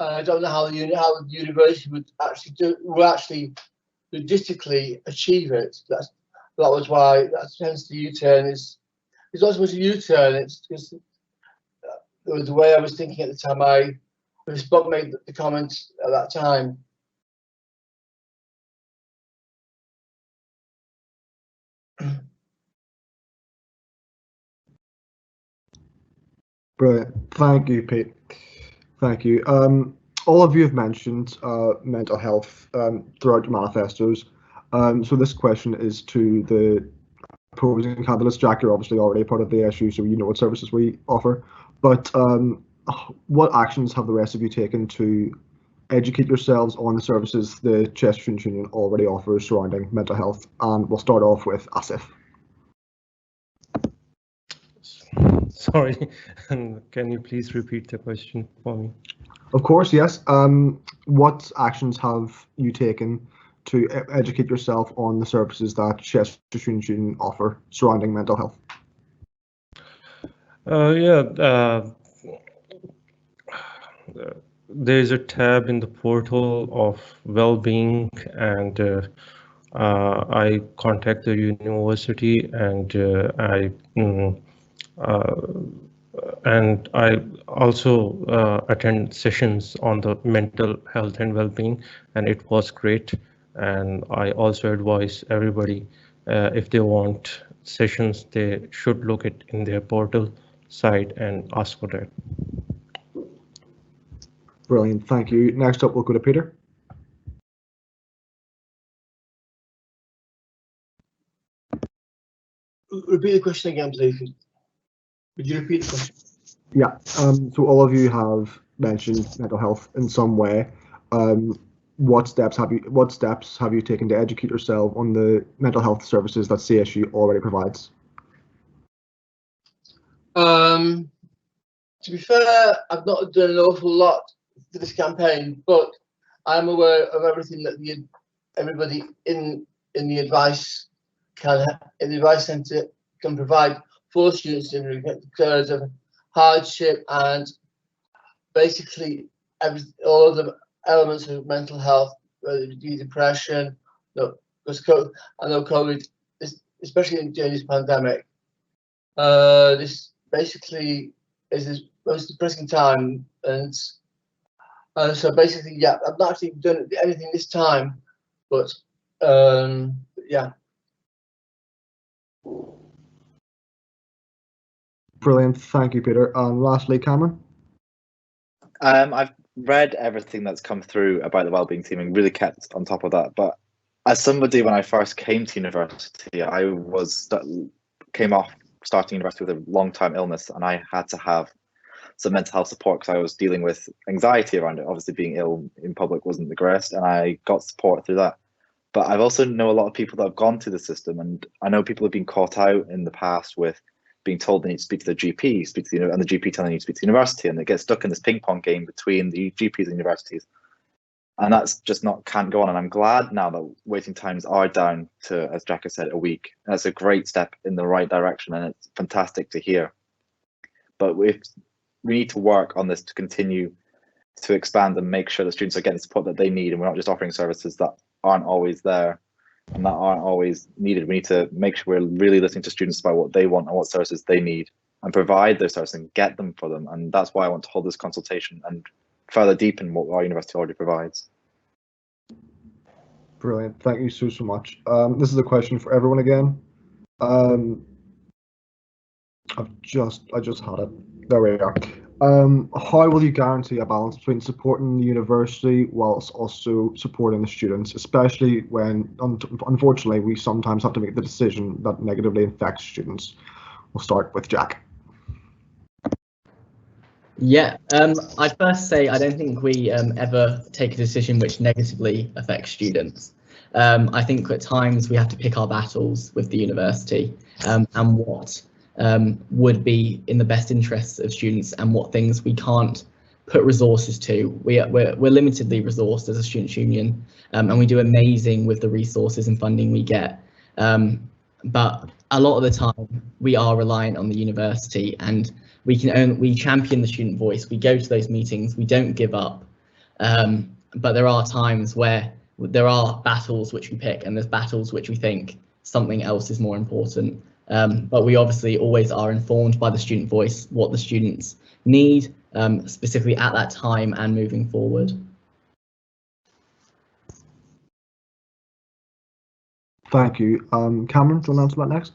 I don't know how the university would actually logistically achieve it. That was why. Hence the U-turn is. It's not so much a U-turn. It's just the way I was thinking at the time. Spock made the comment at that time. Brilliant. Thank you, Pete. Thank you. All of you have mentioned mental health throughout your manifestos. So this question is to the opposing candidates. Jack, you're obviously already part of the SU, so you know what services we offer. But what actions have the rest of you taken to educate yourselves on the services the Chester Students' Union already offers surrounding mental health? And we'll start off with Asif. Sorry, can you please repeat the question for me? Of course, yes. What actions have you taken to educate yourself on the services that Chester Students' Union offer surrounding mental health? there is a tab in the portal of well-being, and I contact the university, and I also attend sessions on the mental health and well-being, and it was great. And I also advise everybody, if they want sessions, they should look it in their portal site and ask for that. Brilliant, thank you. Next up, we'll go to Peter. Repeat the question again, please. Would you repeat the question? Yeah, so all of you have mentioned mental health in some way. What steps have you taken to educate yourself on the mental health services that CSU already provides? To be fair, I've not done an awful lot for this campaign, but I'm aware of everything that everybody in the advice centre can provide for students in regards of hardship and basically all of the elements of mental health, whether it be depression, because I know COVID, especially during this pandemic, this basically is this most depressing time, and so basically, yeah, I've not actually done anything this time, but yeah. Brilliant, thank you, Peter. And lastly, Cameron. I've read everything that's come through about the wellbeing team and really kept on top of that. But as somebody, when I first came to university, I came off starting university with a long-time illness, and I had to have some mental health support because I was dealing with anxiety around it. Obviously, being ill in public wasn't the greatest, and I got support through that. But I've also know a lot of people that have gone through the system, and I know people have been caught out in the past with being told they need to speak to their GP, and the GP telling you to speak to the university, and they get stuck in this ping pong game between the GPs and universities. And that's just can't go on. And I'm glad now that waiting times are down to, as Jack has said, a week. That's a great step in the right direction, and it's fantastic to hear. But we need to work on this to continue to expand and make sure the students are getting the support that they need, and we're not just offering services that aren't always there and that aren't always needed. We need to make sure we're really listening to students about what they want and what services they need, and provide those services and get them for them. And that's why I want to hold this consultation and further deepen what our university already provides. Brilliant, thank you so much. This is a question for everyone again. I just had it. There we are. How will you guarantee a balance between supporting the university whilst also supporting the students, especially when, unfortunately, we sometimes have to make the decision that negatively affects students? We'll start with Jack. Yeah, I'd first say I don't think we ever take a decision which negatively affects students. I think at times we have to pick our battles with the university and what would be in the best interests of students and what things we can't put resources to. We're limitedly resourced as a students' union, and we do amazing with the resources and funding we get. But a lot of the time we are reliant on the university, and we champion the student voice. We go to those meetings, we don't give up. But there are times where there are battles which we pick, and there's battles which we think something else is more important. But we obviously always are informed by the student voice, what the students need, specifically at that time and moving forward. Thank you. Cameron, do you want to answer that next?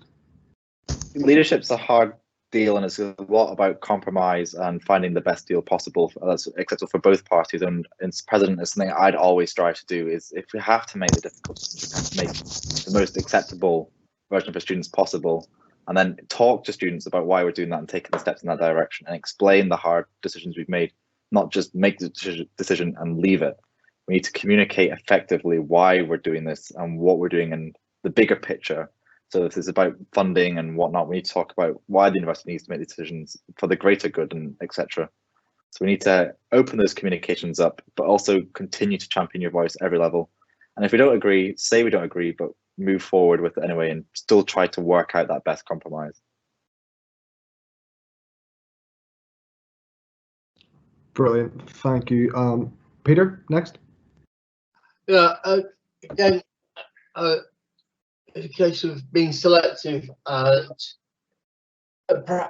Leadership's a hard deal, and it's a lot about compromise and finding the best deal possible that's acceptable for both parties. And as president, is something I'd always strive to do. Is if we have to make the difficult decision, we have to make the most acceptable version for students possible, and then talk to students about why we're doing that and taking the steps in that direction, and explain the hard decisions we've made, not just make the decision and leave it. We need to communicate effectively why we're doing this and what we're doing and the bigger picture. So if it's about funding and whatnot, we need to talk about why the university needs to make the decisions for the greater good and etc. So we need to open those communications up, but also continue to champion your voice at every level. And if we don't agree, say we don't agree, but move forward with it anyway and still try to work out that best compromise. Brilliant. Thank you. Peter, next. Yeah, again, it's a case of being selective and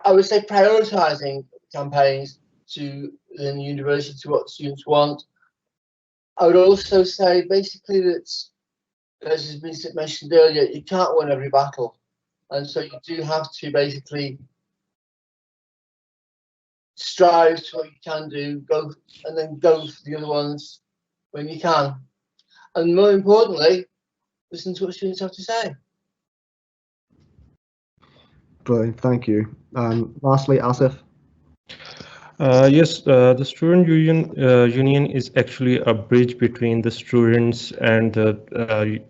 I would say prioritising campaigns to the university to what students want. I would also say basically that, as has been mentioned earlier, you can't win every battle, and so you do have to basically strive to what you can do, go for the other ones when you can, and more importantly, listen to what students have to say. Brilliant. Thank you. Lastly, Asif. Yes, the student union is actually a bridge between the students and the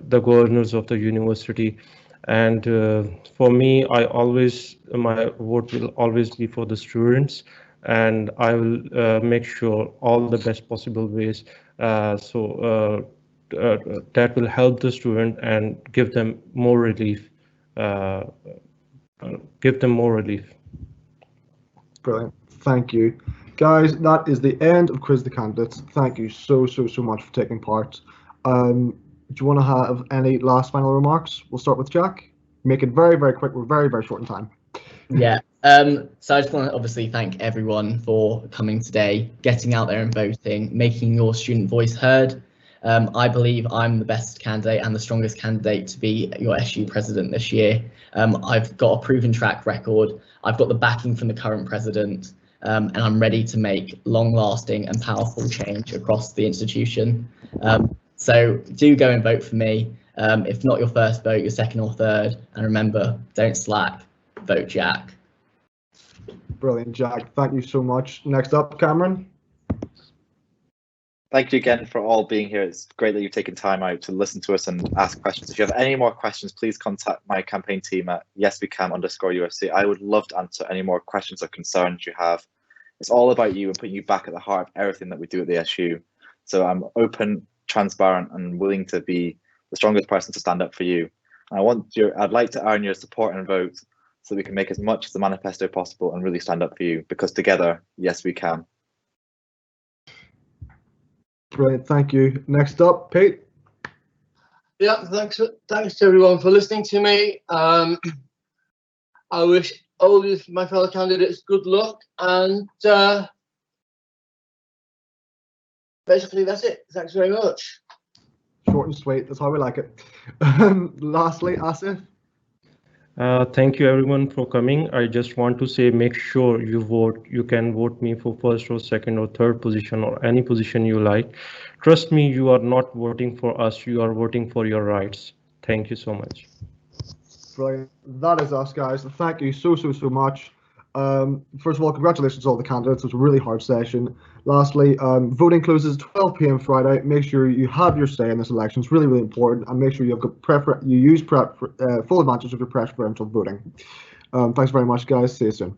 governors of the university. And for me, my vote will always be for the students, and I will make sure all the best possible ways that will help the student and give them more relief. Brilliant. Thank you. Guys, that is the end of Quiz the Candidates. Thank you so much for taking part. Do you want to have any last final remarks? We'll start with Jack. Make it very quick. We're very short in time. Yeah. So I just want to obviously thank everyone for coming today, getting out there and voting, making your student voice heard. I believe I'm the best candidate and the strongest candidate to be your SU president this year. I've got a proven track record. I've got the backing from the current president, and I'm ready to make long-lasting and powerful change across the institution. So do go and vote for me. If not your first vote, your second or third. And remember, don't slack, vote Jack. Brilliant, Jack. Thank you so much. Next up, Cameron. Thank you again for all being here. It's great that you've taken time out to listen to us and ask questions. If you have any more questions, please contact my campaign team at yeswecam_UFC. I would love to answer any more questions or concerns you have. It's all about you and putting you back at the heart of everything that we do at the SU. So I'm open, transparent, and willing to be the strongest person to stand up for you. I'd like to earn your support and vote so we can make as much of the manifesto possible and really stand up for you, because together, yes, we can. Brilliant, thank you. Next up, Pete. Yeah, thanks to everyone for listening to me. I wish all of my fellow candidates good luck, and basically that's it. Thanks very much. Short and sweet, that's how we like it. Lastly, Asif. Thank you everyone for coming. I just want to say, make sure you vote. You can vote me for first or second or third position or any position you like. Trust me, you are not voting for us, you are voting for your rights. Thank you so much. Brilliant. That is us, guys. Thank you so much. First of all, congratulations to all the candidates. It was a really hard session. Lastly, voting closes 12 p.m. Friday. Make sure you have your say in this election. It's really important, and make sure you have use full advantage of your preferential voting. Thanks very much, guys. See you soon.